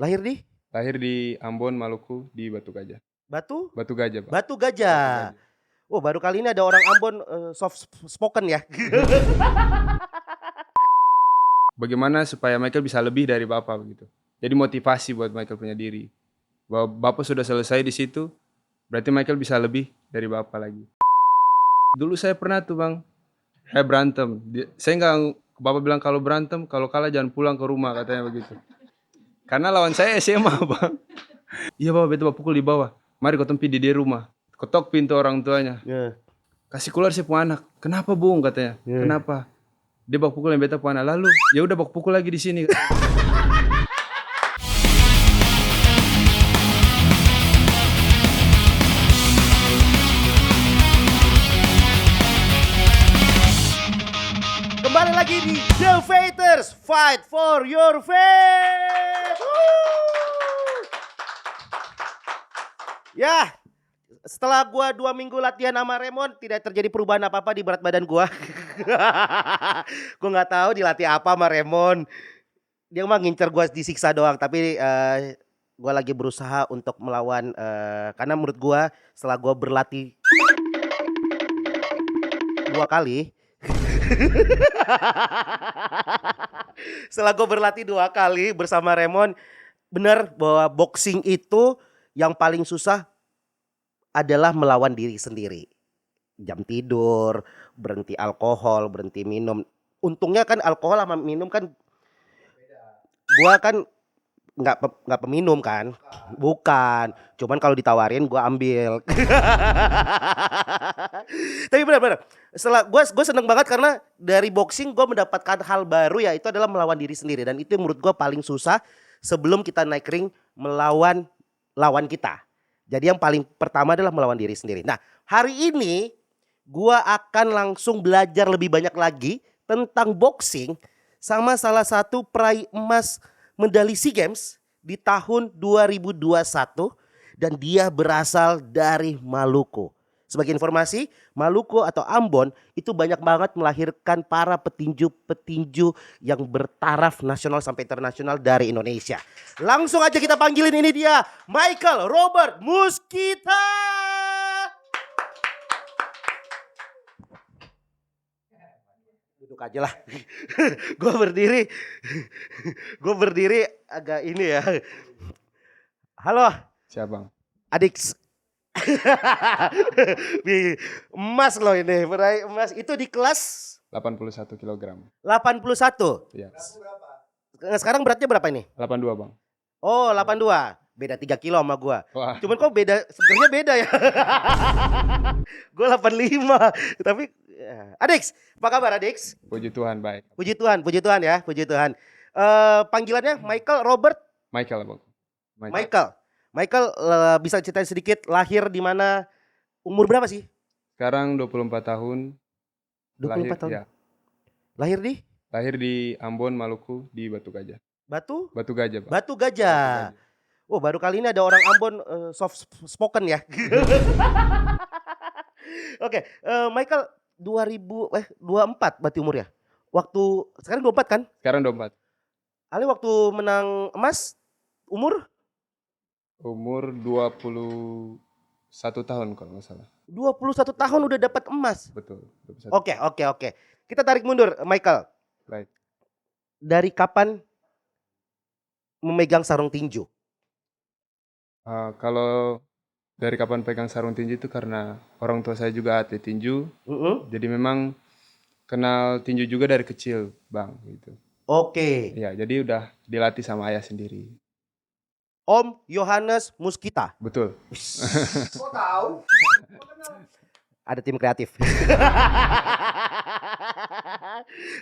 Lahir di Lahir di Ambon, Maluku, di Batu Gajah. Batu Batu Gajah, Pak. Batu Gajah. Oh, baru kali ini ada orang Ambon soft spoken ya. Bagaimana supaya Michael bisa lebih dari Bapak begitu. Jadi motivasi buat Michael punya diri. Bahwa Bapak sudah selesai di situ, berarti Michael bisa lebih dari Bapak lagi. Dulu saya pernah tuh Bang, saya berantem. Saya nggak, Bapak bilang kalau berantem, kalau kalah jangan pulang ke rumah katanya begitu. Karena lawan saya SMA Bang. Iya Bapak, betul Bapak pukul di bawah. Mari kau tempi di dia rumah. Ketok pintu orang tuanya. Yeah. Kasih keluar si anak. Kenapa Bung katanya? Yeah. Kenapa? Dia bak pukul yang beta anak. Lalu ya udah bak pukul lagi di sini. Kembali lagi di The Fighters, fight for your faith. Ya, setelah gua 2 minggu latihan sama Raymond, tidak terjadi perubahan apa-apa di berat badan gua. Gua nggak tahu dilatih apa sama Raymond. Dia mah ngincer gua disiksa doang, tapi gua lagi berusaha untuk melawan karena menurut gua setelah gua berlatih 2 kali. Setelah gue berlatih 2 kali bersama Raymond, benar bahwa boxing itu yang paling susah adalah melawan diri sendiri. Jam tidur, berhenti alkohol, berhenti minum. Untungnya kan alkohol sama minum kan gua kan nggak peminum kan, bukan. Cuman kalau ditawarin gua ambil. Tapi benar-benar setelah gue seneng banget karena dari boxing gue mendapatkan hal baru, yaitu adalah melawan diri sendiri, dan itu yang menurut gue paling susah sebelum kita naik ring melawan lawan kita. Jadi yang paling pertama adalah melawan diri sendiri. Nah, hari ini gue akan langsung belajar lebih banyak lagi tentang boxing sama salah satu peraih emas medali SEA Games di tahun 2021, dan dia berasal dari Maluku. Sebagai informasi, Maluku atau Ambon itu banyak banget melahirkan para petinju-petinju yang bertaraf nasional sampai internasional dari Indonesia. Langsung aja kita panggilin, ini dia Michael Robert Muskita. Duduk aja lah. Gue berdiri agak ini ya. Halo. Siap Bang. Adik. Emas loh ini, meraih emas itu di kelas 81 kg. 81. Iya. Sekarang beratnya berapa ini? 82 Bang. Oh, 82. Beda 3 kilo sama gua. Wah. Cuman kok beda, segernya beda ya. Gua 85. Tapi Adix, apa kabar Adix? Puji Tuhan baik. Puji Tuhan ya, puji Tuhan. Panggilannya Michael Robert? Michael Bang. Michael, bisa ceritain sedikit lahir di mana, umur berapa sih? Sekarang 24 tahun. 24 tahun. Ya. Lahir di? Lahir di Ambon, Maluku, di Batu Gajah. Batu Gajah, Bang. Batu Gajah. Oh, baru kali ini ada orang Ambon soft spoken ya. Oke, Michael 24 berarti umur ya? Waktu sekarang 24 kan? Sekarang 24. Ali waktu menang emas umur 21 tahun kalau nggak salah. 21 tahun udah dapat emas. Betul. Oke. Kita tarik mundur, Michael. Right. Dari kapan memegang sarung tinju? Kalau dari kapan pegang sarung tinju itu karena orang tua saya juga atlet tinju. Jadi memang kenal tinju juga dari kecil, Bang, gitu. Oke. Ya, jadi udah dilatih sama ayah sendiri. Om Yohanes Muskita. Betul. Kok tahu? Ada tim kreatif.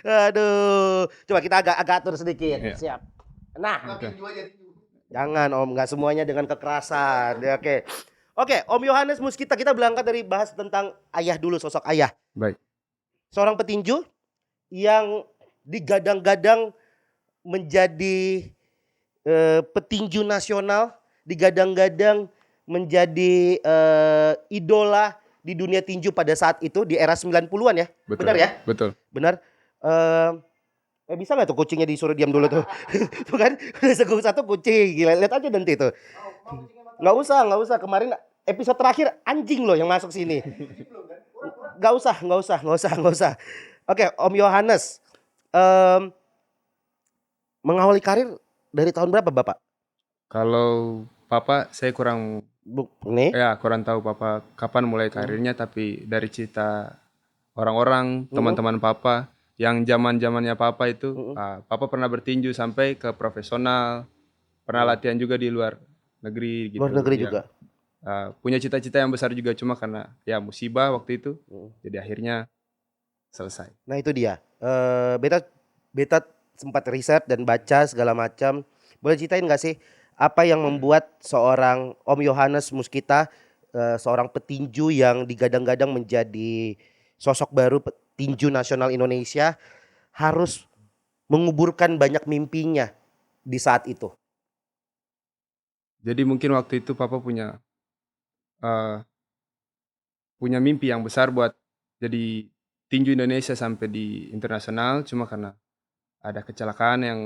Aduh, coba kita agak atur sedikit. Iya. Siap. Nah, Okay. Jangan Om, nggak semuanya dengan kekerasan. Oke, Om Yohanes Muskita, kita berangkat dari bahas tentang ayah dulu, sosok ayah. Baik. Seorang petinju yang digadang-gadang menjadi petinju nasional, digadang-gadang menjadi idola di dunia tinju pada saat itu di era 90-an ya. Betul. Benar ya? Betul. Benar. Bisa nggak tuh kucingnya disuruh diam dulu tuh? Tuh kan udah segug satu kucing, gila lihat aja nanti tuh. Nggak usah. Kemarin episode terakhir anjing loh yang masuk sini. Nggak usah. Oke, Om Yohanes, em, mengawali karir dari tahun berapa Bapak? Kalau papa saya kurang Nih. kurang tahu papa kapan mulai karirnya, tapi dari cerita orang-orang teman-teman papa yang zaman-zamannya papa itu, papa pernah bertinju sampai ke profesional, pernah latihan juga di luar negeri Luar gitu. negeri Yang juga. punya cita-cita yang besar juga, cuma karena ya musibah waktu itu, jadi akhirnya selesai. Nah itu dia. Beta beta sempat riset dan baca segala macam. Boleh ceritain nggak sih apa yang membuat seorang Om Yohanes Muskita, seorang petinju yang digadang-gadang menjadi sosok baru petinju nasional Indonesia, harus menguburkan banyak mimpinya di saat itu? Jadi mungkin waktu itu papa eh, punya mimpi yang besar buat jadi tinju Indonesia sampai di internasional, cuma karena ada kecelakaan yang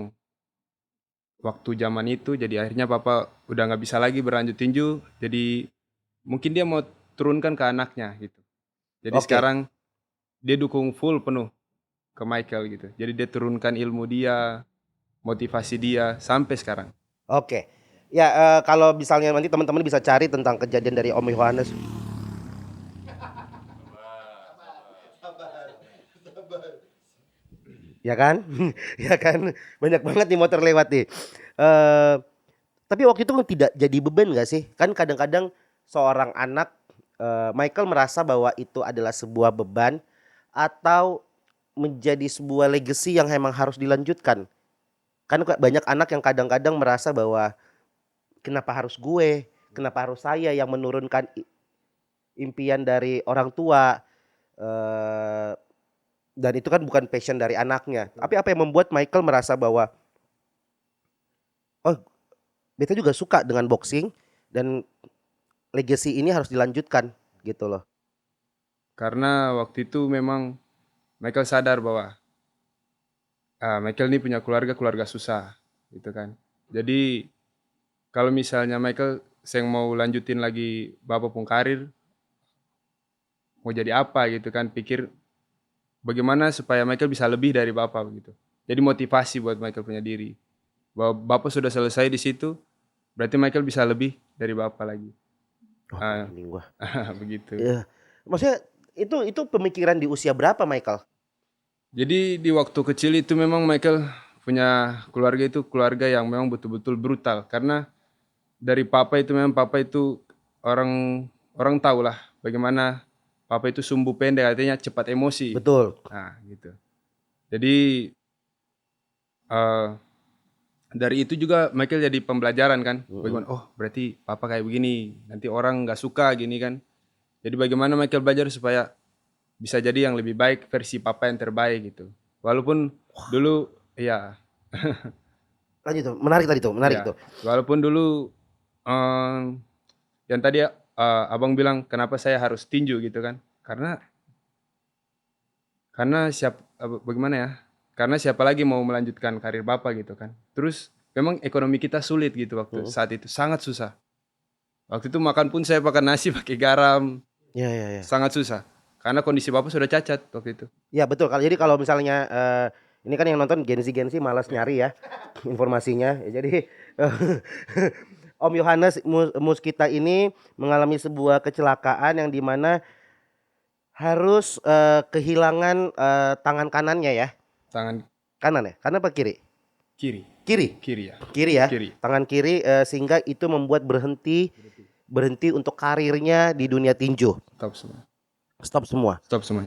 waktu zaman itu, jadi akhirnya papa udah nggak bisa lagi berlanjut tinju, jadi mungkin dia mau turunkan ke anaknya gitu. Jadi Oke, sekarang dia dukung full penuh ke Michael gitu. Jadi dia turunkan ilmu dia, motivasi dia sampai sekarang. oke. Ya, kalau misalnya nanti teman-teman bisa cari tentang kejadian dari Om Yohanes. Ya kan? Ya kan? Banyak banget nih motor lewat nih. Eh, tapi waktu itu kan tidak jadi beban gak sih? Kan kadang-kadang seorang anak, Michael merasa bahwa itu adalah sebuah beban atau menjadi sebuah legacy yang emang harus dilanjutkan. Kan banyak anak yang kadang-kadang merasa bahwa kenapa harus gue? Kenapa harus saya yang menurunkan impian dari orang tua? Eh, dan itu kan bukan passion dari anaknya. Tapi apa yang membuat Michael merasa bahwa oh, beta juga suka dengan boxing dan legacy ini harus dilanjutkan gitu loh. Karena waktu itu memang Michael sadar bahwa Michael ini punya keluarga susah gitu kan. Jadi kalau misalnya Michael saya mau lanjutin lagi bapak pun karir, mau jadi apa gitu kan, pikir bagaimana supaya Michael bisa lebih dari bapak begitu. Jadi motivasi buat Michael punya diri. Bahwa bapak sudah selesai di situ, berarti Michael bisa lebih dari bapak lagi. Oh, Ah, merinding gua. begitu. Iya. Maksudnya itu pemikiran di usia berapa Michael? Jadi di waktu kecil itu memang Michael punya keluarga itu keluarga yang memang betul-betul brutal, karena dari papa itu memang papa itu orang orang tahu lah bagaimana papa itu sumbu pendek, artinya cepat emosi. Betul. Nah, gitu. Jadi eh, dari itu juga Michael jadi pembelajaran kan. Bagaimana, oh berarti papa kayak begini, nanti orang nggak suka gini kan. Jadi bagaimana Michael belajar supaya bisa jadi yang lebih baik, versi papa yang terbaik gitu. Walaupun dulu ya Lanjut tuh, menarik tadi tuh, menarik ya tuh. walaupun dulu yang tadi abang bilang kenapa saya harus tinju gitu kan. Karena bagaimana ya? Karena siapa lagi mau melanjutkan karir bapak gitu kan. Terus memang ekonomi kita sulit gitu waktu saat itu, sangat susah. Waktu itu makan pun saya makan nasi pakai garam, Ya, ya, ya. sangat susah. Karena kondisi bapak sudah cacat waktu itu. Ya betul. Jadi kalau misalnya ini kan yang nonton Gen Z malas nyari ya informasinya. Ya, jadi Om Yohanes Muskita ini mengalami sebuah kecelakaan yang dimana harus kehilangan tangan kanannya ya. Tangan Kanan ya? Kanan apa kiri? kiri, Kiri. kiri ya, Kiri ya. kiri. Tangan kiri, sehingga itu membuat berhenti untuk karirnya di dunia tinju. Stop semua, Stop semua. stop semua.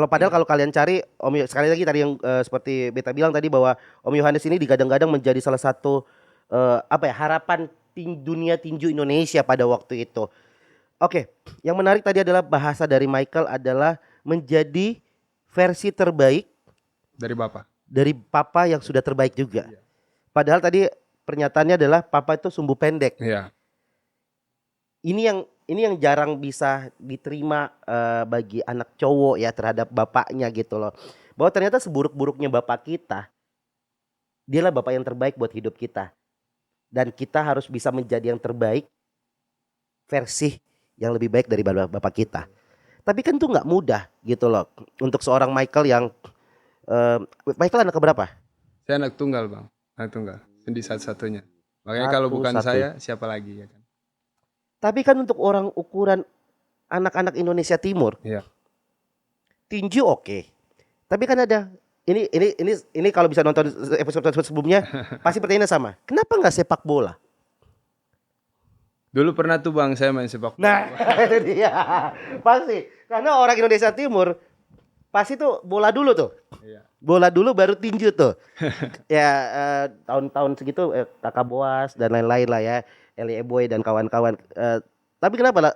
Padahal kalau kalian cari sekali lagi tadi yang seperti Beta bilang tadi bahwa Om Yohanes ini digadang-gadang menjadi salah satu apa ya, harapan dunia tinju Indonesia pada waktu itu. Oke, yang menarik tadi adalah bahasa dari Michael adalah menjadi versi terbaik Dari bapak. dari papa yang sudah terbaik juga. Padahal tadi pernyataannya adalah papa itu sumbu pendek. Iya, Ini yang jarang bisa diterima bagi anak cowok ya terhadap bapaknya gitu loh. Bahwa ternyata seburuk-buruknya bapak kita, Dialah bapak yang terbaik buat hidup kita. Dan kita harus bisa menjadi yang terbaik versi yang lebih baik dari bapak kita. Tapi kan itu nggak mudah gitu loh untuk seorang Michael yang Michael anak keberapa? Saya anak tunggal bang, anak tunggal, sendiri satu-satunya. Makanya kalau Satu bukan satu. saya, siapa lagi ya kan? Tapi kan untuk orang ukuran anak-anak Indonesia Timur, Iya. tinju oke. Tapi kan ada ini kalau bisa nonton episode sebelumnya pasti pertanyaannya sama. Kenapa nggak sepak bola? Dulu pernah tuh bang, saya main sepak bola. Nah, itu dia. Pasti. Karena orang Indonesia Timur pasti tuh bola dulu tuh. Iya. Bola dulu baru tinju tuh. Ya tahun-tahun segitu Kakak Boas dan lain-lain lah ya. Eli Eboy dan kawan-kawan. Tapi kenapa lah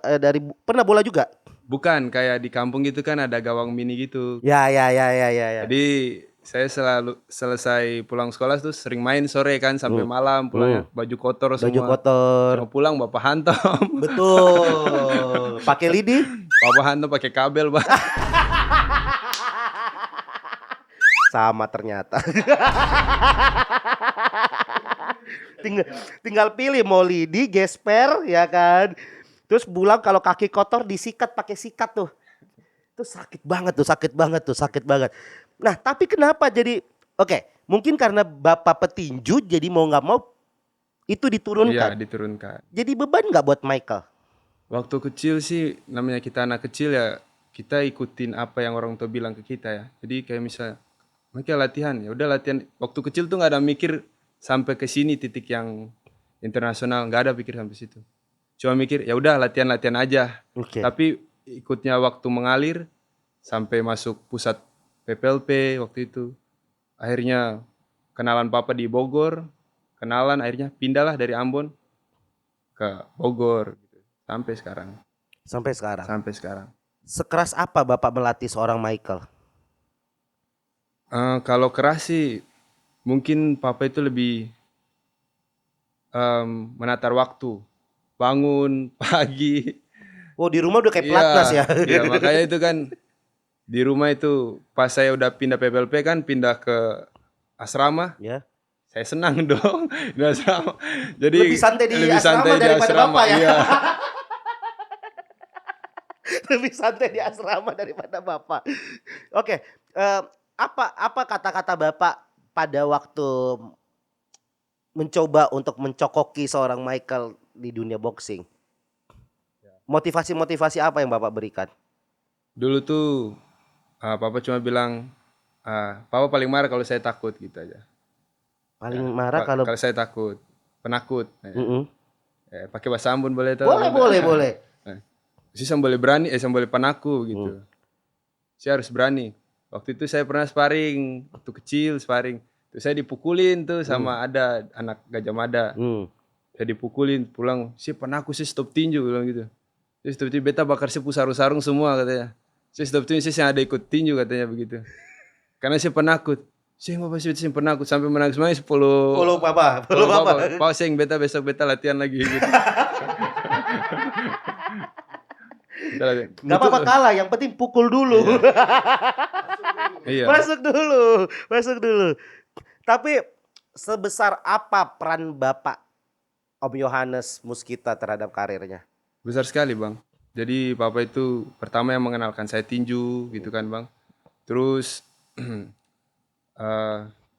pernah bola juga? Bukan, kayak di kampung gitu kan ada gawang mini gitu. Ya. Ya. Jadi saya selalu selesai pulang sekolah tuh sering main sore kan sampai malam, pulangnya baju kotor Baju semua. kotor. Cuma pulang bapak hantam. Betul. Pakai lidi? Bapak hantam pakai kabel bang. Sama ternyata. tinggal pilih mau lidi, gesper ya kan. Terus pulang kalau kaki kotor disikat pakai sikat tuh. Itu sakit banget. Nah, tapi kenapa jadi mungkin karena bapak petinju jadi mau nggak mau itu Iya, diturunkan. diturunkan. Jadi beban nggak buat Michael? Waktu kecil sih, namanya kita anak kecil ya, kita ikutin apa yang orang tua bilang ke kita ya. Jadi kayak misalnya, mereka latihan, ya udah latihan. Waktu kecil tuh nggak ada mikir sampai ke sini titik yang internasional, nggak ada pikir sampai situ. Cuma mikir ya udah latihan-latihan aja. Oke. Tapi ikutnya waktu mengalir sampai masuk pusat PPLP waktu itu. Akhirnya kenalan papa di Bogor, kenalan akhirnya pindahlah dari Ambon ke Bogor gitu. Sampai sekarang. Sampai sekarang. Sekeras apa bapak melatih seorang Michael? Kalau keras sih mungkin papa itu lebih menatar waktu. Bangun pagi. Oh, di rumah udah kayak Iya, pelatnas ya. iya makanya itu kan di rumah itu pas saya udah pindah PPLP kan pindah ke asrama, Ya. saya senang dong di asrama. Jadi Lebih santai di lebih asrama santai di daripada asrama, bapak ya. iya. Lebih santai di asrama daripada bapak. Oke, apa kata-kata bapak pada waktu mencoba untuk mencokoki seorang Michael di dunia boxing? Motivasi-motivasi apa yang bapak berikan? Dulu tuh papa cuma bilang papa paling marah kalau saya takut gitu aja. Paling marah kalau Kalau saya takut, penakut. Mm-mm. Pakai bahasa Ambon boleh tuh. Boleh. Sih boleh berani, boleh panaku gitu. Saya harus berani. Waktu itu saya pernah sparring, waktu kecil sparring. Terus saya dipukulin tuh sama ada anak Gajah Mada. Saya dipukulin, pulang, sih panaku sih stop tinju bilang gitu. Terus stop tinju, beta bakar sih sarung-sarung semua katanya. Saya stop tinju, sih ada ikut tinju katanya begitu. Karena saya penakut. Saya bapak sih penakut sampai menangis semuanya 10. Follow bapak. Pausing beta besok beta latihan lagi gitu. Gak apa-apa kalah, yang penting pukul dulu. Iya. Masuk dulu. Tapi sebesar apa peran bapak Om Yohanes Muskita terhadap karirnya? Besar sekali bang. Jadi papa itu pertama yang mengenalkan saya tinju gitu kan bang. Terus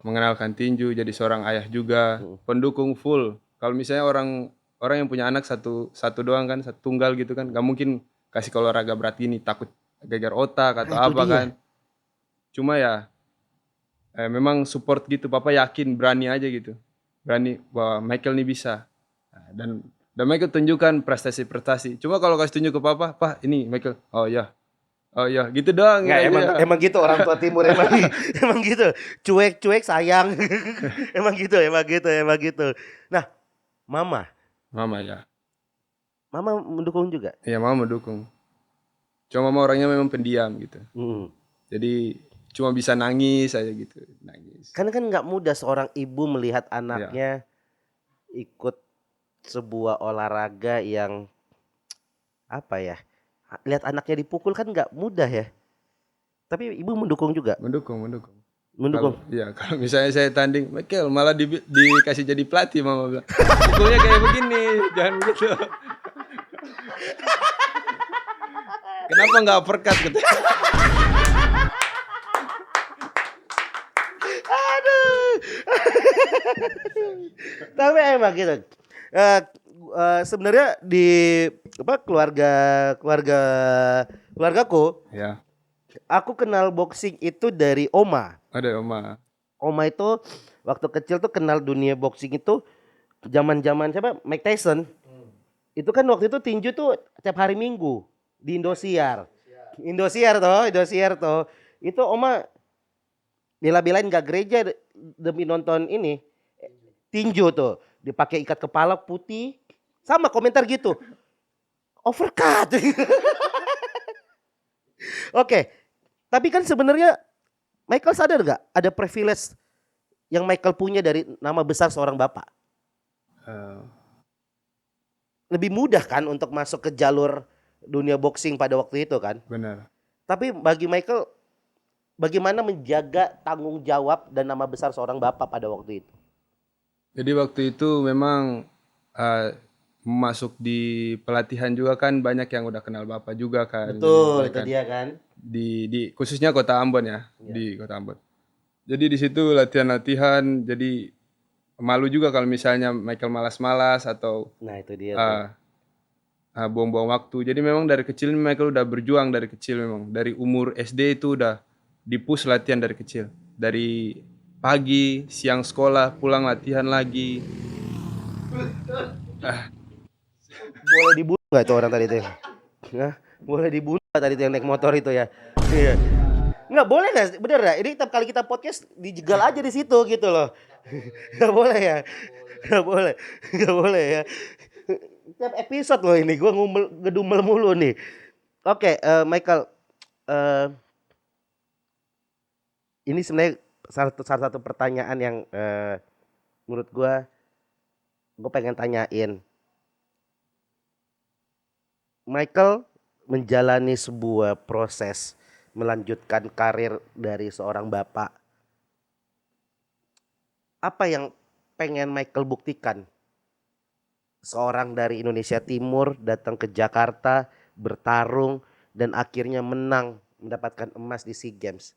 mengenalkan tinju, jadi seorang ayah juga, pendukung full. Kalau misalnya orang yang punya anak satu doang kan, satu tunggal gitu kan, gak mungkin kasih ke olahraga berat gini, takut gegar otak atau apa kan. Cuma ya memang support gitu, papa yakin berani aja gitu, berani bahwa Michael nih bisa. Dan Michael tunjukkan prestasi-prestasi. Cuma kalau kasih tunjuk ke papa, Pak ini Michael, oh ya gitu doang. Nggak, emang gitu orang tua timur emang gitu. Cuek sayang. emang gitu. Nah, Mama ya. Mama mendukung juga? Iya, mama mendukung. Cuma mama orangnya memang pendiam gitu. Jadi cuma bisa nangis aja gitu, nangis. Karena kan nggak mudah seorang ibu melihat anaknya ikut sebuah olahraga yang apa ya? Lihat anaknya dipukul kan nggak mudah ya. Tapi ibu mendukung juga. Mendukung. Mendukung. Kalau misalnya saya tanding, Michael malah dikasih jadi pelatih, mama bilang. Pukulnya kayak begini, jangan begitu. Kenapa nggak uppercut gitu? Aduh. Tapi emang gitu. Eh, Sebenarnya di apa keluargaku, Ya, aku kenal boxing itu dari oma. ada Oma. Oma itu waktu kecil tuh kenal dunia boxing itu zaman-zaman siapa? Mike Tyson. Itu kan waktu itu tinju tuh tiap hari Minggu di Indosiar. Indosiar toh. Itu oma bela-belain gak gereja demi nonton ini tinju tuh. Dipakai ikat kepala putih. Sama komentar gitu. Overcut. Oke. Tapi kan sebenarnya Michael sadar gak ada privilege yang Michael punya dari nama besar seorang bapak? Eh, Lebih mudah kan untuk masuk ke jalur dunia boxing pada waktu itu kan? Benar. Tapi bagi Michael, bagaimana menjaga tanggung jawab dan nama besar seorang bapak pada waktu itu? Jadi waktu itu memang masuk di pelatihan juga kan banyak yang udah kenal Bapak juga kan. Betul, Jadi, itu dia kan. di khususnya Kota Ambon ya, di Kota Ambon. Jadi di situ latihan-latihan, jadi malu juga kalau misalnya Michael malas-malas atau Nah itu dia tuh. buang-buang waktu. Jadi memang dari kecil Michael udah berjuang dari kecil memang. Dari umur SD itu udah di-push latihan dari kecil. Dari pagi, siang sekolah, pulang latihan lagi. Boleh dibunuh nggak itu orang tadi itu? Hah? Boleh dibunuh nggak tadi itu yang naik motor itu ya? Iya. Nggak boleh nggak? Bener ya? Ini tiap kali kita podcast dijegal aja di situ gitu loh. Nggak boleh ya? Nggak boleh. Nggak boleh ya? Tiap episode loh ini gue ngedumel mulu nih. Oke, Michael. eh, ini sebenarnya salah satu pertanyaan yang menurut gue pengen tanyain. Michael menjalani sebuah proses melanjutkan karir dari seorang bapak. Apa yang pengen Michael buktikan? Seorang dari Indonesia Timur datang ke Jakarta, bertarung dan akhirnya menang, mendapatkan emas di SEA Games.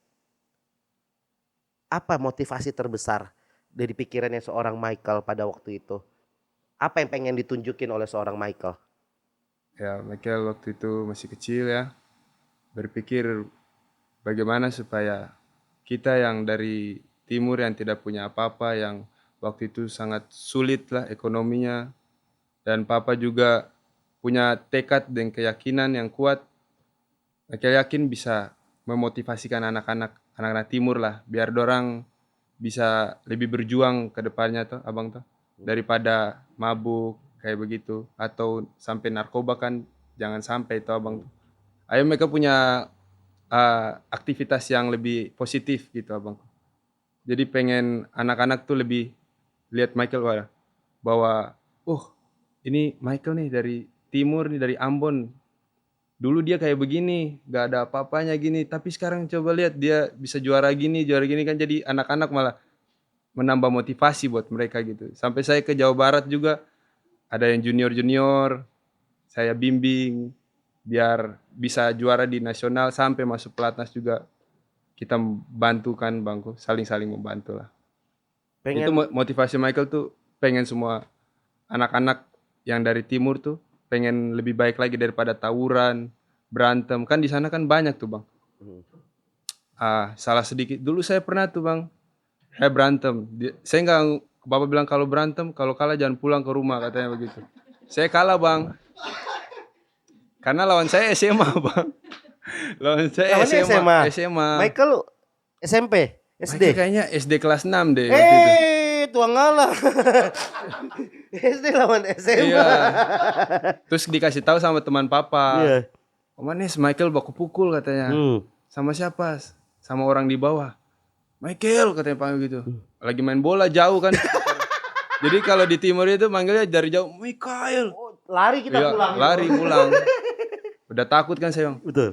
Apa motivasi terbesar dari pikirannya seorang Michael pada waktu itu? Apa yang pengen ditunjukin oleh seorang Michael? Ya, Michael waktu itu masih kecil ya. Berpikir bagaimana supaya kita yang dari timur yang tidak punya apa-apa, yang waktu itu sangat sulit lah ekonominya. Dan papa juga punya tekad dan keyakinan yang kuat. Michael yakin bisa memotivasikan anak-anak timur lah. Biar dorang bisa lebih berjuang ke depannya tuh abang tuh. Daripada mabuk kayak begitu. Atau sampai narkoba kan jangan sampai tuh abang tuh. Ayo mereka punya aktivitas yang lebih positif gitu abang. Jadi pengen anak-anak tuh lebih lihat Michael bahwa ini Michael nih dari timur nih dari Ambon. Dulu dia kayak begini, gak ada apa-apanya gini. Tapi sekarang coba lihat dia bisa juara gini kan jadi anak-anak malah menambah motivasi buat mereka gitu. Sampai saya ke Jawa Barat juga ada yang junior-junior, saya bimbing biar bisa juara di nasional sampai masuk pelatnas juga kita bantukan bangku, saling-saling membantu lah. Itu Pengen motivasi Michael tuh pengen semua anak-anak yang dari timur tuh pengen lebih baik lagi daripada tawuran, berantem. Kan di sana kan banyak tuh bang. Salah sedikit. Dulu saya pernah tuh bang, saya berantem. Saya nggak, bapak bilang kalau berantem, kalau kalah jangan pulang ke rumah katanya begitu. Saya kalah bang. Karena lawan saya SMA bang. Lawan saya lawannya SMA. Michael SMP, SD. Michael kayaknya SD kelas 6 deh waktu itu. Tuang ngalah. SD lawan SMA. Iya. Terus dikasih tahu sama teman papa. Iya. Omanis Michael baku pukul katanya. Sama siapa? Sama orang di bawah. Michael katanya panggil gitu. Lagi main bola jauh kan. Jadi kalau di timur itu manggilnya dari jauh Michael. Lari kita Iya, pulang. lari pulang. Udah takut kan saya bang. Betul.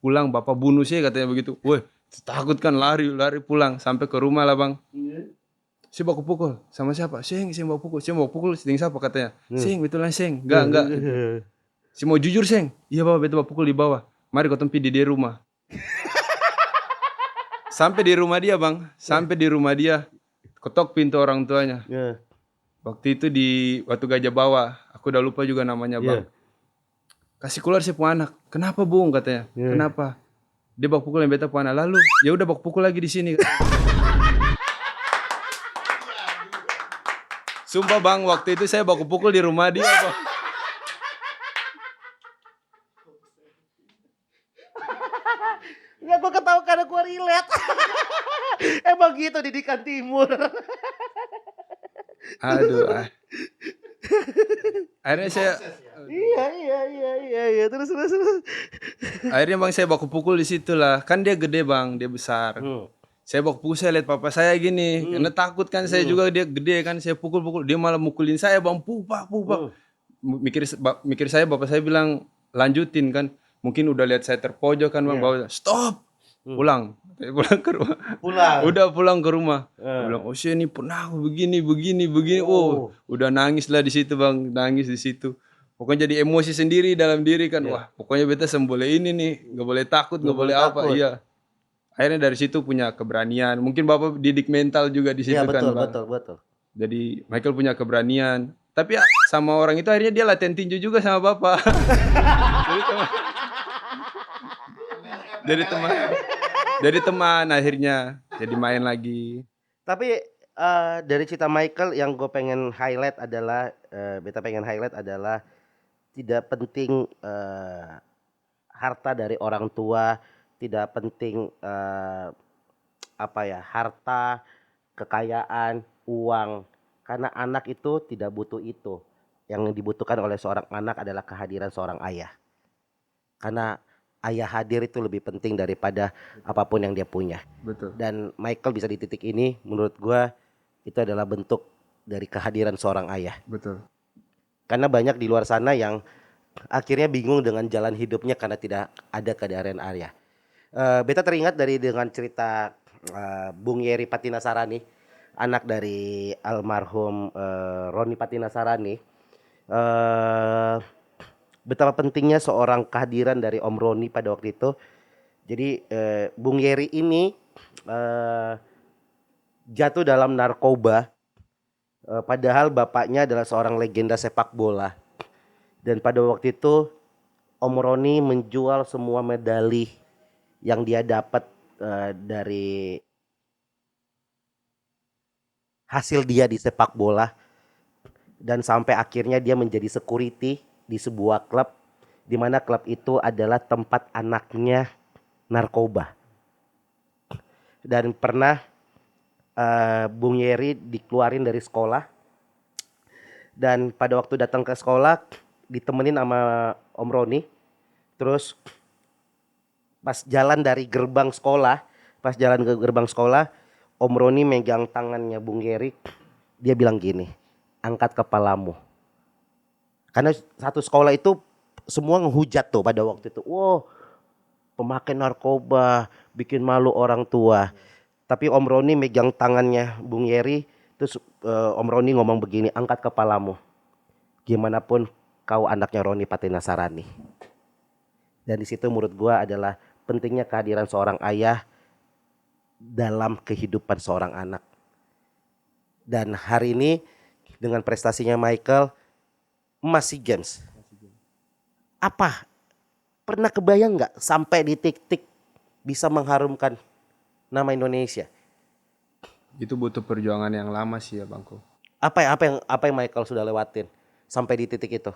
Pulang bapak bunuh sih katanya begitu. Woi Takut kan, lari pulang sampai ke rumah lah bang. Si baku pukul sama siapa? Sing baku pukul. Si mau pukul sedang siapa katanya? Sing betulan sing. Enggak. Gitu. Si mau jujur sing. Iya bapak betul baku pukul di bawah. Mari kau tempi di dia rumah. Sampai di rumah dia bang. Sampai di rumah dia. Ketok pintu orang tuanya. Waktu itu di Watu Gajah Bawah. Aku udah lupa juga namanya bang. Kasih keluar si anak. Kenapa bung katanya? Kenapa? Dia baku pukul yang beta anak. Lalu ya udah baku pukul lagi di sini. Sumpah bang, waktu itu saya baku pukul di rumah dia bang. Nggak, gue ketawa karena gue relate. Emang gitu didikan timur. Aduh. Akhirnya saya Iya. Terus. akhirnya bang saya baku pukul di situ lah. Kan dia gede bang, dia besar. Saya baku pukul, saya lihat papa saya gini. Karena takut kan, saya juga dia gede kan. Saya pukul, dia malah mukulin saya bang. Pupak. Mikir saya, bapak saya bilang lanjutin kan. Mungkin udah lihat saya terpojok kan bang. Bapak stop, pulang. Saya pulang ke rumah. Udah pulang ke rumah. Bilang, oh sih ini pernah aku begini. Oh, udah nangis lah di situ bang, nangis di situ. Pokoknya jadi emosi sendiri dalam diri kan. Wah, pokoknya beta boleh ini nih, nggak boleh takut, nggak boleh apa. Iya. Akhirnya dari situ punya keberanian. Mungkin bapak didik mental juga di situ kan bang. Betul. Jadi Michael punya keberanian. Tapi ya, sama orang itu akhirnya dia latihan tinju juga sama bapak. Jadi teman akhirnya. Jadi main lagi. Tapi dari cerita Michael yang gue pengen highlight adalah tidak penting harta dari orang tua, tidak penting harta, kekayaan, uang, karena anak itu tidak butuh itu. Yang dibutuhkan oleh seorang anak adalah kehadiran seorang ayah. Karena ayah hadir itu lebih penting daripada apapun yang dia punya. Betul. Dan Michael bisa di titik ini, menurut gua itu adalah bentuk dari kehadiran seorang ayah. Betul. Karena banyak di luar sana yang akhirnya bingung dengan jalan hidupnya karena tidak ada kehadiran ayah. Beta teringat dengan cerita Bung Yeri Patinasarani, anak dari almarhum Roni Patinasarani. Betapa pentingnya seorang kehadiran dari Om Roni pada waktu itu. Jadi Bung Yeri ini jatuh dalam narkoba, padahal bapaknya adalah seorang legenda sepak bola. Dan pada waktu itu Om Roni menjual semua medali yang dia dapat dari hasil dia di sepak bola, dan sampai akhirnya dia menjadi security di sebuah klub, di mana klub itu adalah tempat anaknya narkoba. Dan pernah Bung Yeri dikeluarin dari sekolah, dan pada waktu datang ke sekolah ditemenin sama Om Roni. Terus pas jalan ke gerbang sekolah, Om Roni megang tangannya Bung Yeri. Dia bilang gini, angkat kepalamu. Karena satu sekolah itu semua ngehujat tuh pada waktu itu. Wow, pemakai narkoba, bikin malu orang tua. Tapi Om Roni megang tangannya Bung Yeri. Terus Om Roni ngomong begini, angkat kepalamu. Gimana pun kau anaknya Roni Patinasarani. Dan di situ menurut gua adalah pentingnya kehadiran seorang ayah dalam kehidupan seorang anak. Dan hari ini dengan prestasinya Michael, emas SEA Games. Apa? Pernah kebayang nggak sampai di titik bisa mengharumkan nama Indonesia? Itu butuh perjuangan yang lama sih ya Bangko. Apa yang Michael sudah lewatin sampai di titik itu?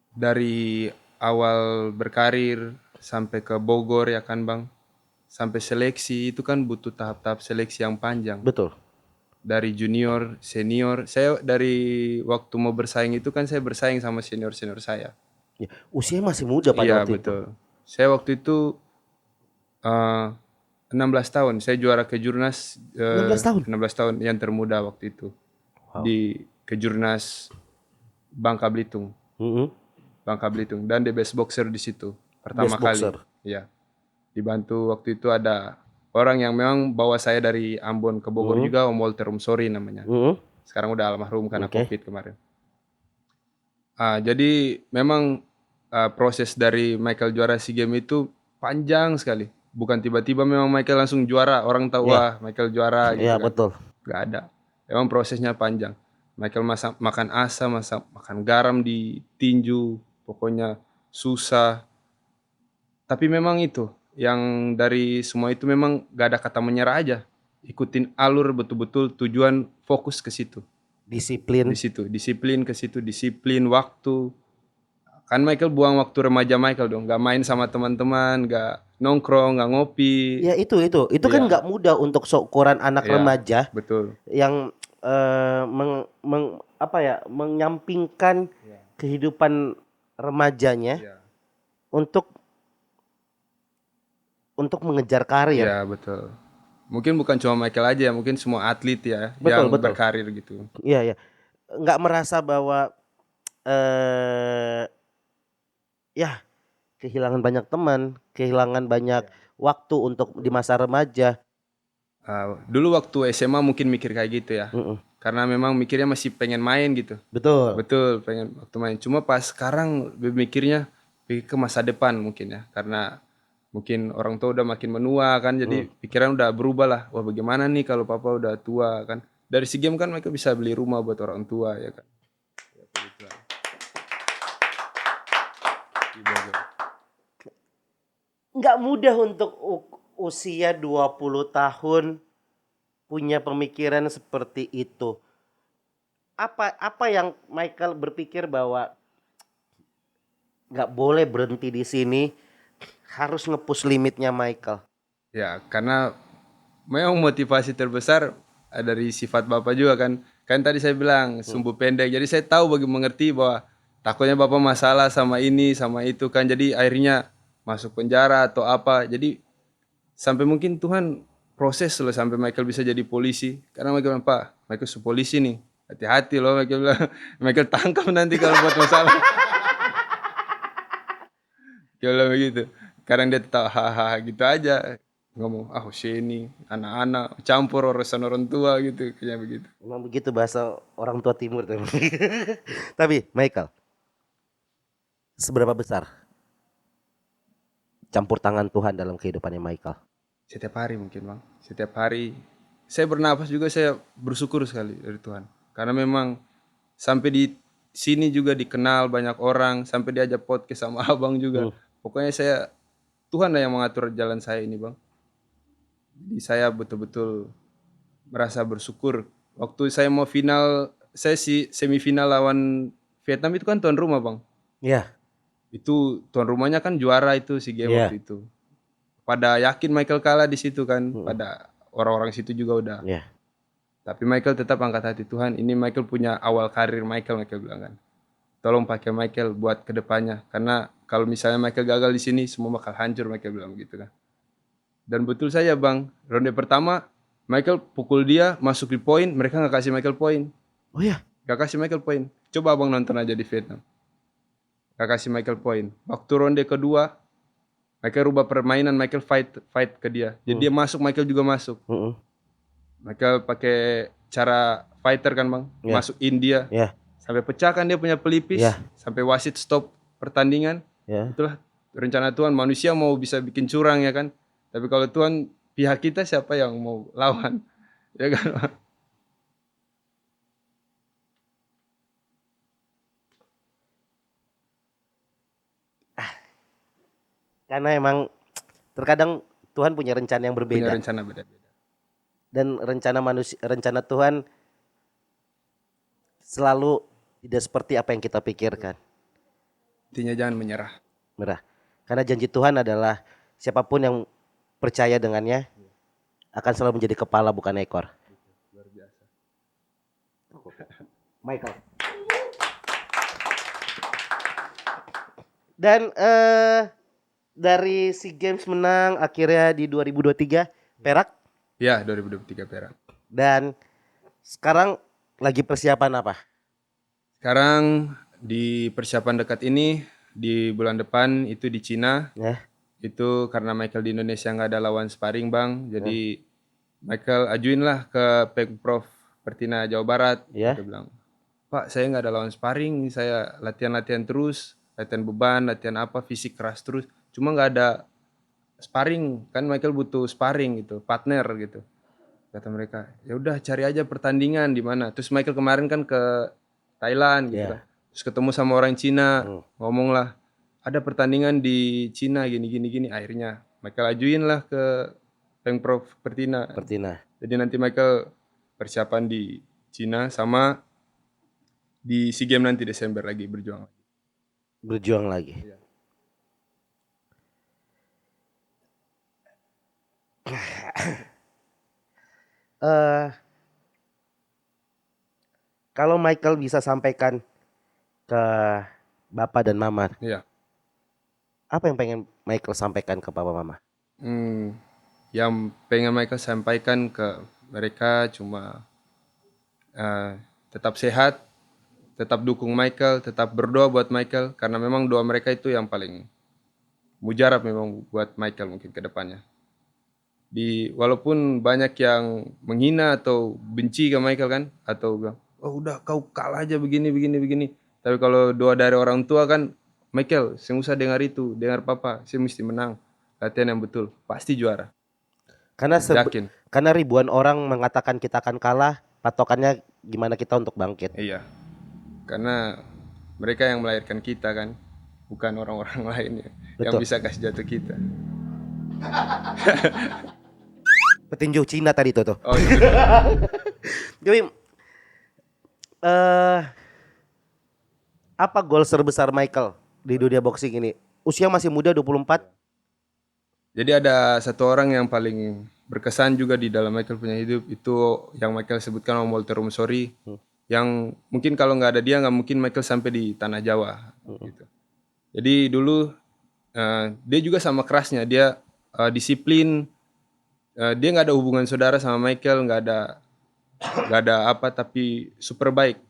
Dari awal berkarir sampai ke Bogor ya kan Bang. Sampai seleksi itu kan butuh tahap-tahap seleksi yang panjang. Betul. Dari junior, senior. Saya dari waktu mau bersaing itu kan saya bersaing sama senior-senior saya. Ya, usia masih muda pada waktu betul. Saya waktu itu 16 tahun. Saya juara kejurnas 16 tahun yang termuda waktu itu. Wow. Di kejurnas Bangka Belitung. Bangka Belitung dan the best boxer di situ pertama kali. Ya. Di Dibantu waktu itu ada orang yang memang bawa saya dari Ambon ke Bogor juga, Om Walter Umsori namanya. Sekarang udah almarhum karena Oke. COVID kemarin. Jadi memang proses dari Michael juara SEA Games itu panjang sekali. Bukan tiba-tiba memang Michael langsung juara, orang tahu Iya. wah Michael juara gitu Iya kan. betul. Gak ada. Memang prosesnya panjang. Michael makan asam, makan garam di tinju, pokoknya susah. Tapi memang itu, yang dari semua itu memang gak ada kata menyerah aja. Ikutin alur betul-betul tujuan fokus ke situ. Disiplin. Di situ, disiplin ke situ, disiplin waktu. Kan Michael buang waktu remaja Michael dong, gak main sama teman-teman, gak nongkrong, gak ngopi. Ya itu kan Iya, nggak mudah untuk seukuran anak iya, remaja betul. yang menyampingkan kehidupan remajanya Iya, untuk mengejar karir. iya betul. Mungkin bukan cuma Michael aja, mungkin semua atlet ya Betul, yang betul. berkarir gitu. Iya, iya. Nggak merasa bahwa ya kehilangan banyak teman, kehilangan banyak waktu untuk di masa remaja. Dulu waktu SMA mungkin mikir kayak gitu ya. Mm-mm. Karena memang mikirnya masih pengen main gitu. Betul. Betul, pengen waktu main. Cuma pas sekarang mikirnya ke masa depan mungkin ya. Karena mungkin orang tua udah makin menua kan, jadi pikiran udah berubah lah. Wah bagaimana nih kalau papa udah tua kan. Dari SEA Games kan mereka bisa beli rumah buat orang tua ya kan. Ya, begitu lah. Nggak mudah untuk usia 20 tahun punya pemikiran seperti itu. Apa yang Michael berpikir bahwa nggak boleh berhenti di sini, harus nge-push limitnya Michael. Ya, karena memang motivasi terbesar dari sifat Bapak juga kan. Kan tadi saya bilang sumbu pendek. Jadi saya tahu mengerti bahwa takutnya Bapak masalah sama ini, sama itu kan. Jadi akhirnya masuk penjara atau apa. Jadi sampai mungkin Tuhan proses loh sampai Michael bisa jadi polisi. Karena Michael bilang, Pak, Michael polisi nih. Hati-hati loh Michael bilang. Michael tangkap nanti kalau buat masalah. Dia bilang begitu. Kadang dia tetap hahaha gitu aja. Ngomong, sini anak-anak campur urusan orang tua gitu. Kayak begitu. Memang begitu bahasa orang tua timur. Tapi Michael, seberapa besar campur tangan Tuhan dalam kehidupannya Michael? Setiap hari mungkin bang. Setiap hari. Saya bernapas juga saya bersyukur sekali dari Tuhan. Karena memang sampai di sini juga dikenal banyak orang. Sampai diajak podcast sama abang juga. Pokoknya Tuhan lah yang mengatur jalan saya ini bang. Jadi saya betul-betul merasa bersyukur. Waktu saya mau final, saya semifinal lawan Vietnam itu kan tuan rumah bang. Iya. Itu tuan rumahnya kan juara itu SEA Games waktu itu. Pada yakin Michael kalah di situ kan. Pada orang-orang situ juga udah. Iya. Tapi Michael tetap angkat hati Tuhan. Ini Michael punya awal karir Michael bilang kan. Tolong pakai Michael buat kedepannya. Karena kalau misalnya Michael gagal di sini, semua bakal hancur Michael bilang gitu kan. Dan betul saja bang, ronde pertama Michael pukul dia masuk di poin, mereka nggak kasih Michael poin. Oh ya? Gak kasih Michael poin. Coba abang nonton aja di Vietnam. Gak kasih Michael poin. Waktu ronde kedua, Michael rubah permainan, Michael fight ke dia. Jadi dia masuk, Michael juga masuk. Michael pakai cara fighter kan bang, masuk India. Sampai pecahkan dia punya pelipis, sampai wasit stop pertandingan. Itulah rencana Tuhan. Manusia mau bisa bikin curang ya kan. Tapi kalau Tuhan pihak kita, siapa yang mau lawan? Ya kan? Karena emang terkadang Tuhan punya rencana yang berbeda. Punya rencana beda-beda. Dan rencana Tuhan selalu tidak seperti apa yang kita pikirkan. Intinya jangan menyerah. Karena janji Tuhan adalah siapapun yang percaya dengannya akan selalu menjadi kepala bukan ekor. Luar biasa. Michael. Dan dari SEA Games menang akhirnya di 2023 perak. Ya, 2023 perak. Dan sekarang lagi persiapan apa? Sekarang di persiapan dekat ini di bulan depan itu di Cina. Itu karena Michael di Indonesia nggak ada lawan sparring bang, jadi Michael ajuin lah ke Pemprov Pertina Jawa Barat. Ya. Dia bilang, Pak saya nggak ada lawan sparring, saya latihan-latihan terus, latihan beban, latihan apa, fisik keras terus, cuma nggak ada sparring, kan Michael butuh sparring gitu, partner gitu. Kata mereka, ya udah cari aja pertandingan di mana. Terus Michael kemarin kan ke Thailand gitu kan, Ya. terus ketemu sama orang Cina, ngomong lah, ada pertandingan di Cina gini gini gini. Akhirnya Michael ajuin lah ke Pemprov Pertina. Pertina. Jadi nanti Michael persiapan di Cina sama di SEA Games nanti Desember lagi berjuang. Berjuang lagi. Iya. Eh kalau Michael bisa sampaikan ke Bapak dan Mama, Iya. apa yang pengen Michael sampaikan ke Papa Mama? Yang pengen Michael sampaikan ke mereka cuma tetap sehat, tetap dukung Michael, tetap berdoa buat Michael karena memang doa mereka itu yang paling mujarab memang buat Michael mungkin ke depannya. Walaupun banyak yang menghina atau benci ke Michael kan, atau bilang, oh udah kau kalah aja begini begini begini. Tapi kalau doa dari orang tua kan, Michael, saya usah dengar itu, dengar papa, saya mesti menang. Latihan yang betul, pasti juara. Karena Yakin. karena ribuan orang mengatakan kita akan kalah, patokannya gimana kita untuk bangkit. Iya. Karena mereka yang melahirkan kita kan, bukan orang-orang lain yang Betul. bisa kasih jatuh kita. Petinju Cina tadi tuh. Oh iya. Jadi apa goal terbesar Michael di dunia boxing ini? Usia masih muda 24. Jadi ada satu orang yang paling berkesan juga di dalam Michael punya hidup, itu yang Michael sebutkan sama Walter Rumsori, yang mungkin kalau nggak ada dia nggak mungkin Michael sampai di tanah Jawa gitu. Jadi dulu dia juga sama kerasnya, dia disiplin, dia nggak ada hubungan saudara sama Michael, nggak ada apa, tapi super baik.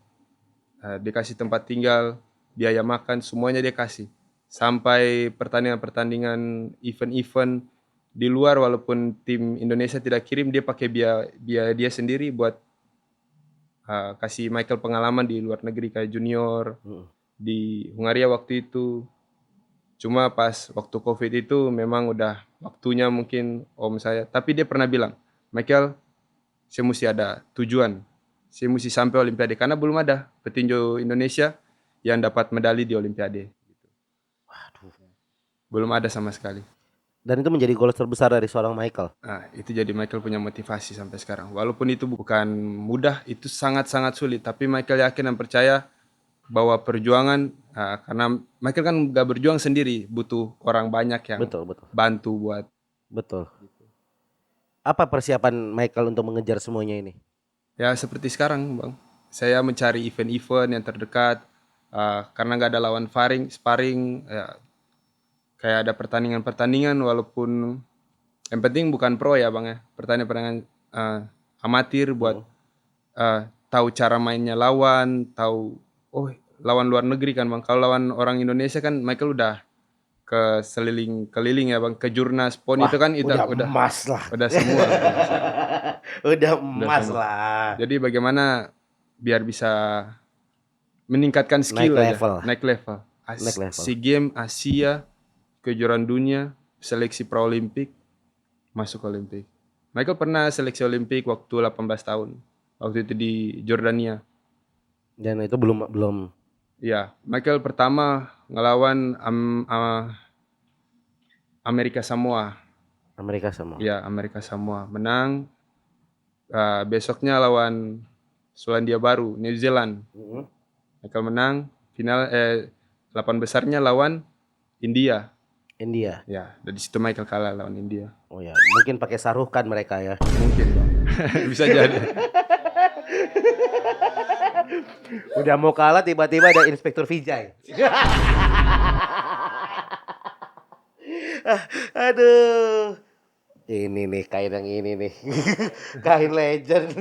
Dia kasih tempat tinggal, biaya makan, semuanya dia kasih. Sampai pertandingan-pertandingan, event-event di luar, walaupun tim Indonesia tidak kirim, dia pakai biaya dia sendiri buat kasih Michael pengalaman di luar negeri kayak junior di Hungaria waktu itu. Cuma pas waktu COVID itu memang udah waktunya mungkin om saya, tapi dia pernah bilang, Michael, saya mesti ada tujuan, saya mesti sampai Olimpiade karena belum ada petinju Indonesia yang dapat medali di Olimpiade. Waduh. Belum ada sama sekali. Dan itu menjadi goal terbesar dari seorang Michael. Nah, itu jadi Michael punya motivasi sampai sekarang. Walaupun itu bukan mudah, itu sangat-sangat sulit. Tapi Michael yakin dan percaya bahwa perjuangan, karena Michael kan gak berjuang sendiri, butuh orang banyak yang Betul. bantu buat. Betul. Apa persiapan Michael untuk mengejar semuanya ini? Ya seperti sekarang bang, saya mencari event-event yang terdekat, karena gak ada lawan sparring, ya, kayak ada pertandingan-pertandingan walaupun yang penting bukan pro ya bang ya, pertandingan amatir buat tahu cara mainnya lawan, tahu lawan luar negeri kan bang. Kalau lawan orang Indonesia kan Michael udah ke keliling ya bang, ke Jurnas PON. Wah, itu kan udah emas lah. Udah semua. Udah emas lah. Jadi bagaimana biar bisa meningkatkan skill naik level. SEA Games, Asia, kejuaraan dunia, seleksi Paralimpik, masuk Olimpik. Michael pernah seleksi Olimpik waktu 18 tahun. Waktu itu di Jordania. Dan itu belum. Iya, Michael pertama ngelawan Amerika Samoa. Iya, Amerika Samoa. Menang. Besoknya lawan Selandia Baru, New Zealand. Michael menang. Final 8 besarnya lawan India. Ya, dari situ Michael kalah lawan India. Oh ya, mungkin pakai saruhkan mereka ya. Mungkin bang. Bisa jadi. Udah mau kalah tiba-tiba ada Inspektur Vijay. Aduh. Ini nih kain yang ini nih. Kain legend.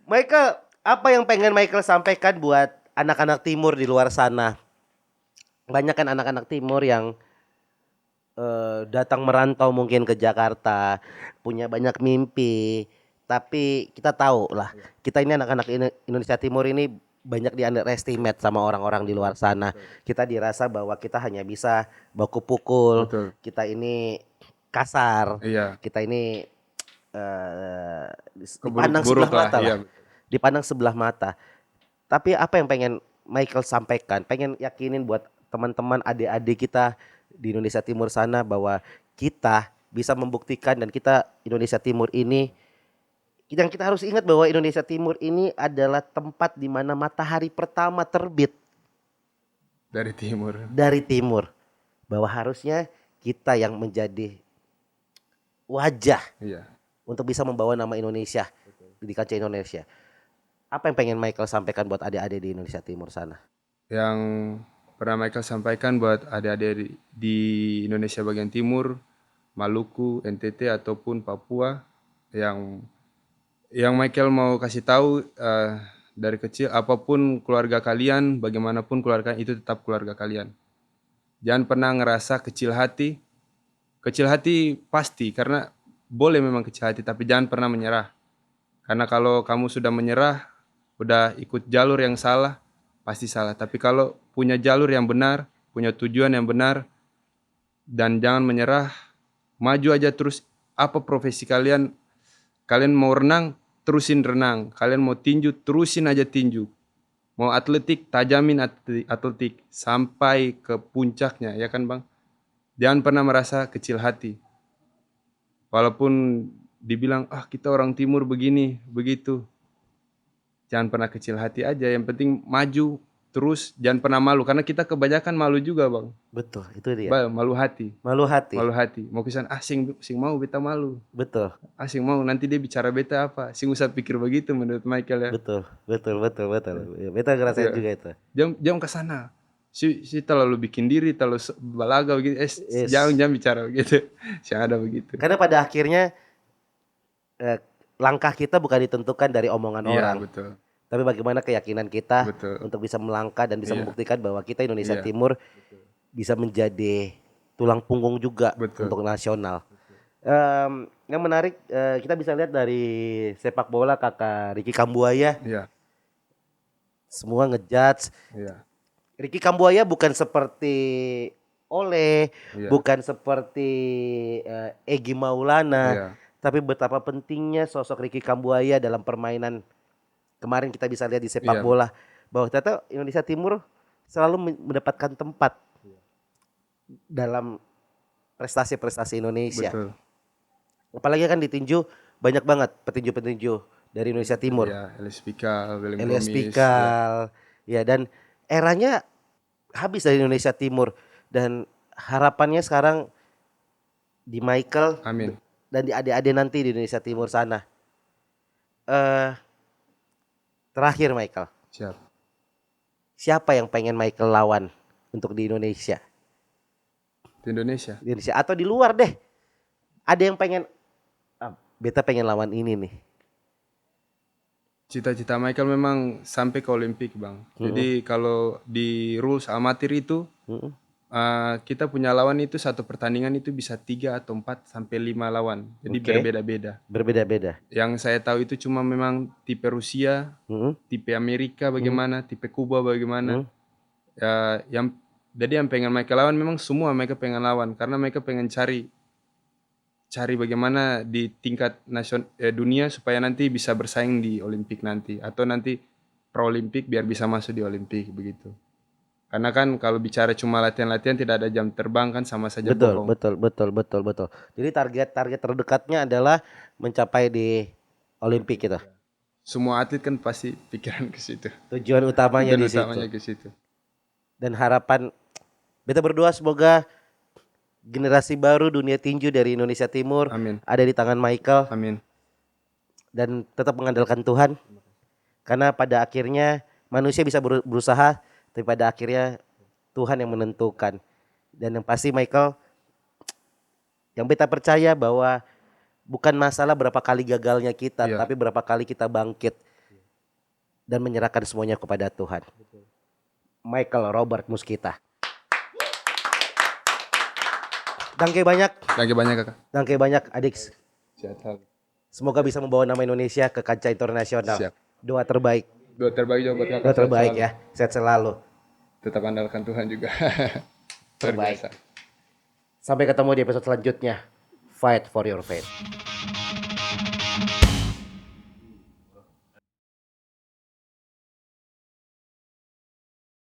Michael, apa yang pengen Michael sampaikan buat anak-anak timur di luar sana? Banyak kan anak-anak timur yang datang merantau mungkin ke Jakarta, punya banyak mimpi, tapi kita tahu lah, kita ini anak-anak Indonesia Timur ini banyak di underestimate sama orang-orang di luar sana. Kita dirasa bahwa kita hanya bisa baku pukul, Betul. kita ini kasar, Iya. kita ini eh, dipandang Keburuk-buruk sebelah mata iya. lah, dipandang sebelah mata. Tapi apa yang pengen Michael sampaikan, pengen yakinin buat teman-teman adik-adik kita di Indonesia Timur sana bahwa kita bisa membuktikan dan kita Indonesia Timur ini, yang kita harus ingat bahwa Indonesia Timur ini adalah tempat di mana matahari pertama terbit Dari timur. dari timur. Bahwa harusnya kita yang menjadi wajah Iya. untuk bisa membawa nama Indonesia di kancah Indonesia. Apa yang pengen Michael sampaikan buat adik-adik di Indonesia Timur sana? Yang pernah Michael sampaikan buat adik-adik di Indonesia bagian timur, Maluku, NTT ataupun Papua, yang Michael mau kasih tahu dari kecil, apapun keluarga kalian, bagaimanapun keluarga itu tetap keluarga kalian. Jangan pernah ngerasa kecil hati. Kecil hati pasti, karena boleh memang kecil hati, tapi jangan pernah menyerah. Karena kalau kamu sudah menyerah, udah ikut jalur yang salah, pasti salah. Tapi kalau punya jalur yang benar, punya tujuan yang benar, dan jangan menyerah, maju aja terus. Apa profesi kalian? Kalian mau renang, terusin renang. Kalian mau tinju, terusin aja tinju. Mau atletik, tajamin atletik sampai ke puncaknya, ya kan Bang? Jangan pernah merasa kecil hati. Walaupun dibilang, kita orang timur begini, begitu. Jangan pernah kecil hati aja, yang penting maju terus, jangan pernah malu. Karena kita kebanyakan malu juga Bang. Betul, itu dia. Malu hati. Malu hati. Malu hati. Mau kesan, sing mau beta malu. Betul. Sing mau nanti dia bicara beta apa. Sing usah pikir begitu menurut Michael ya. Betul. Beta ngerasain Iya. juga itu. Jangan ke sana. Si terlalu bikin diri, terlalu balaga begitu. Yes. Jangan bicara begitu. Si ada begitu. Karena pada akhirnya langkah kita bukan ditentukan dari omongan Iya, orang. betul. Tapi bagaimana keyakinan kita Betul. untuk bisa melangkah dan bisa Iya. membuktikan bahwa kita Indonesia Iya. Timur bisa menjadi tulang punggung juga Betul. untuk nasional. Yang menarik kita bisa lihat dari sepak bola kakak Ricky Kambuaya, Iya. semua ngejudge. Iya. Ricky Kambuaya bukan seperti Ole, Iya. bukan seperti Egy Maulana, Iya. tapi betapa pentingnya sosok Ricky Kambuaya dalam permainan. Kemarin kita bisa lihat di sepak Iya. bola bahwa ternyata Indonesia Timur selalu mendapatkan tempat dalam prestasi-prestasi Indonesia. Betul. Apalagi kan ditinju banyak banget petinju-petinju dari Indonesia Timur. Ya, Elias Pikal, William Elias Gomis, Pikal, ya dan eranya habis dari Indonesia Timur dan harapannya sekarang di Michael Amin. dan di adik-adik nanti di Indonesia Timur sana. Terakhir Michael, Siap. siapa yang pengen Michael lawan untuk di Indonesia? Di Indonesia. Di Indonesia atau di luar deh. Ada yang pengen, beta pengen lawan ini nih. Cita-cita Michael memang sampai ke Olimpik, Bang. Jadi kalau di rules amatir itu kita punya lawan itu satu pertandingan itu bisa 3 atau 4 sampai 5 lawan. Jadi Oke. berbeda-beda. Berbeda-beda. Yang saya tahu itu cuma memang tipe Rusia, tipe Amerika bagaimana, tipe Kuba bagaimana. Jadi yang pengen mereka lawan memang semua mereka pengen lawan karena mereka pengen cari bagaimana di tingkat dunia supaya nanti bisa bersaing di Olimpik nanti atau nanti pra Olimpik biar bisa masuk di Olimpik begitu. Karena kan kalau bicara cuma latihan-latihan tidak ada jam terbang kan sama saja bohong. Betul. Jadi target terdekatnya adalah mencapai di Olimpik kita. Semua atlet kan pasti pikiran ke situ. Tujuan utamanya di situ. Ke situ. Dan harapan beta berdoa semoga generasi baru dunia tinju dari Indonesia Timur Amin. ada di tangan Michael. Amin. Dan tetap mengandalkan Tuhan. Karena pada akhirnya manusia bisa berusaha, tapi pada akhirnya Tuhan yang menentukan. Dan yang pasti Michael, yang beta percaya bahwa bukan masalah berapa kali gagalnya kita, tapi berapa kali kita bangkit dan menyerahkan semuanya kepada Tuhan. Michael Robert Muskita. Danke banyak, Thank you banyak kakak. danke banyak Adix. Sehat selalu. Semoga bisa membawa nama Indonesia ke kancah internasional. Siap. Doa terbaik, Doa terbaik juga buat kakak. doa sehat terbaik selalu. ya. Sehat selalu. Tetap andalkan Tuhan juga. Luar Terbaik. biasa. Sampai ketemu di episode selanjutnya. Fight for your faith.